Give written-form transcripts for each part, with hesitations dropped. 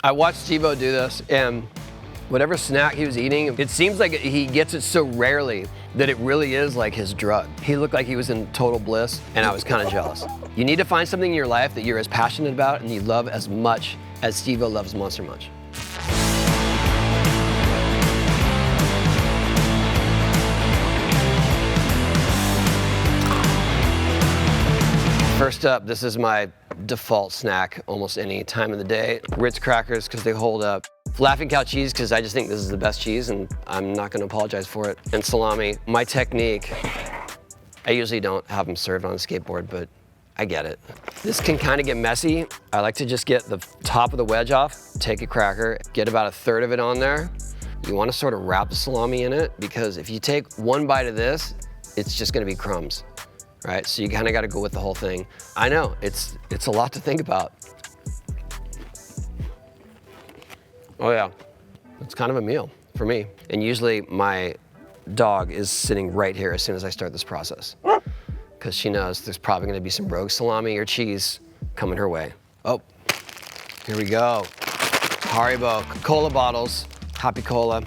I watched Steve-O do this, and whatever snack he was eating, it seems like he gets it so rarely that it really is like his drug. He looked like he was in total bliss, and I was kind of jealous. You need to find something in your life that you're as passionate about and you love as much as Steve-O loves Monster Munch. First up, this is my default snack almost any time of the day. Ritz crackers, because they hold up. Laughing Cow cheese, because I just think this is the best cheese and I'm not gonna apologize for it. And salami. My technique, I usually don't have them served on a skateboard, but I get it. This can kind of get messy. I like to just get the top of the wedge off, take a cracker, get about 1/3 of it on there. You wanna sort of wrap the salami in it, because if you take one bite of this, it's just gonna be crumbs. Right, so you kind of got to go with the whole thing. I know, it's a lot to think about. Oh yeah, it's kind of a meal for me. And usually my dog is sitting right here as soon as I start this process, because she knows there's probably going to be some rogue salami or cheese coming her way. Oh, here we go. Haribo cola bottles, Happy-Cola.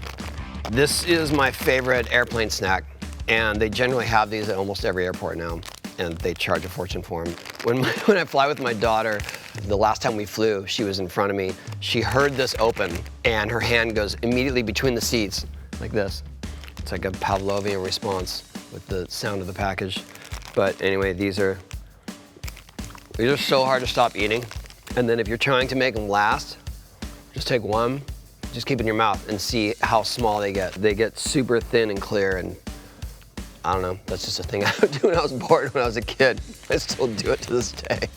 This is my favorite airplane snack. And they generally have these at almost every airport now, and they charge a fortune for them. When I fly with my daughter, the last time we flew, she was in front of me. She heard this open, and her hand goes immediately between the seats, like this. It's like a Pavlovian response with the sound of the package. But anyway, these are so hard to stop eating. And then if you're trying to make them last, just take one, just keep it in your mouth and see how small they get. They get super thin and clear, and I don't know, that's just a thing I would do when I was bored when I was a kid. I still do it to this day.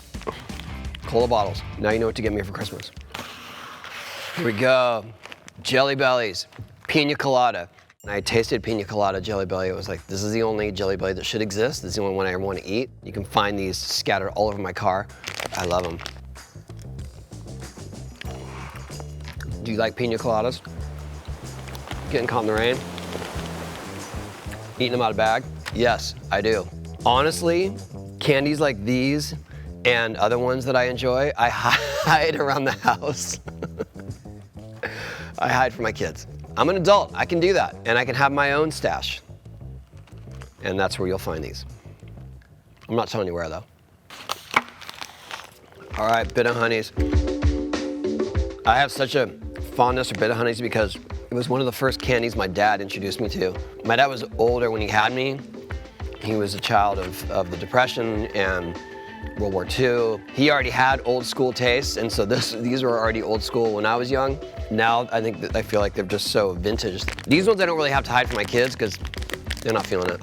Cola bottles, now you know what to get me for Christmas. Here we go, Jelly Bellies, Pina Colada. And I tasted Pina Colada Jelly Belly. It was like, this is the only Jelly Belly that should exist. This is the only one I ever want to eat. You can find these scattered all over my car. I love them. Do you like Pina Coladas? Getting caught in the rain? Eating them out of bag? Yes, I do. Honestly, candies like these and other ones that I enjoy, I hide around the house. I hide from my kids. I'm an adult, I can do that, and I can have my own stash. And that's where you'll find these. I'm not telling you where though. All right, Bit of Honeys. I have such a fondness for Bit of Honeys because it was one of the first candies my dad introduced me to. My dad was older when he had me. He was a child of the Depression and World War II. He already had old school tastes, and so these were already old school when I was young. Now I feel like they're just so vintage. These ones I don't really have to hide from my kids because they're not feeling it.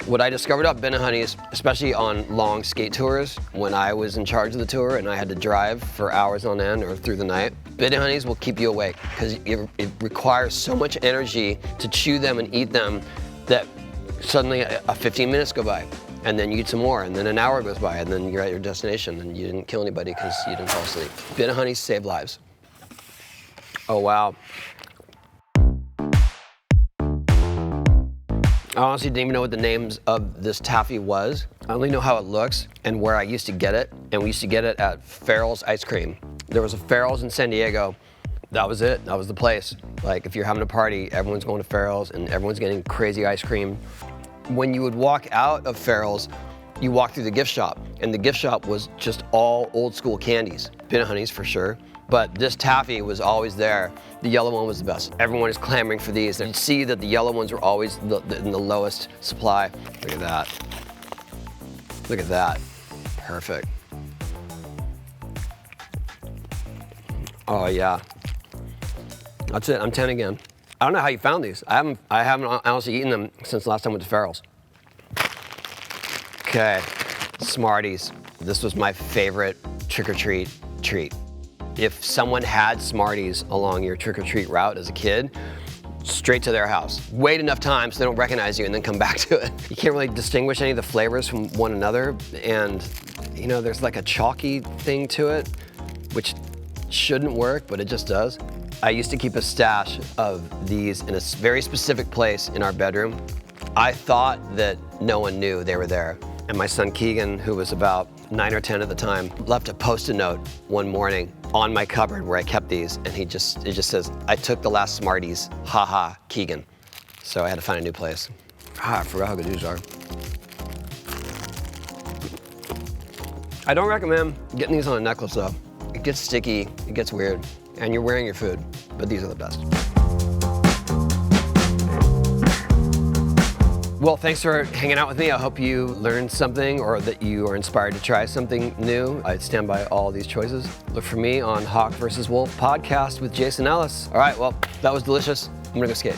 What I discovered about Bit of Honeys, especially on long skate tours, when I was in charge of the tour and I had to drive for hours on end or through the night, Bit of Honeys will keep you awake because it requires so much energy to chew them and eat them that suddenly 15 minutes go by, and then you eat some more, and then an hour goes by, and then you're at your destination and you didn't kill anybody because you didn't fall asleep. Bit of Honeys save lives. Oh wow. I honestly didn't even know what the names of this taffy was. I only know how it looks and where I used to get it, and we used to get it at Farrell's Ice Cream. There was a Farrell's in San Diego. That was it, that was the place. Like if you're having a party, everyone's going to Farrell's and everyone's getting crazy ice cream. When you would walk out of Farrell's, you walk through the gift shop, and the gift shop was just all old school candies. Bit of Honeys for sure, but this taffy was always there. The yellow one was the best. Everyone is clamoring for these. You'd see that the yellow ones were always in the lowest supply. Look at that. Look at that. Perfect. Oh yeah. That's it, I'm 10 again. I don't know how you found these. I haven't honestly eaten them since the last time I went to Farrell's. Okay, Smarties. This was my favorite trick-or-treat treat. If someone had Smarties along your trick-or-treat route as a kid, straight to their house. Wait enough time so they don't recognize you and then come back to it. You can't really distinguish any of the flavors from one another, and you know, there's like a chalky thing to it, which shouldn't work, but it just does. I used to keep a stash of these in a very specific place in our bedroom. I thought that no one knew they were there. And my son Keegan, who was about 9 or 10 at the time, left a Post-it note one morning on my cupboard where I kept these, and it just says, I took the last Smarties, haha, Keegan. So I had to find a new place. I forgot how good these are. I don't recommend getting these on a necklace though. It gets sticky, it gets weird, and you're wearing your food, but these are the best. Well, thanks for hanging out with me. I hope you learned something or that you are inspired to try something new. I'd stand by all these choices. Look for me on Hawk vs. Wolf podcast with Jason Ellis. All right, well, that was delicious. I'm gonna go skate.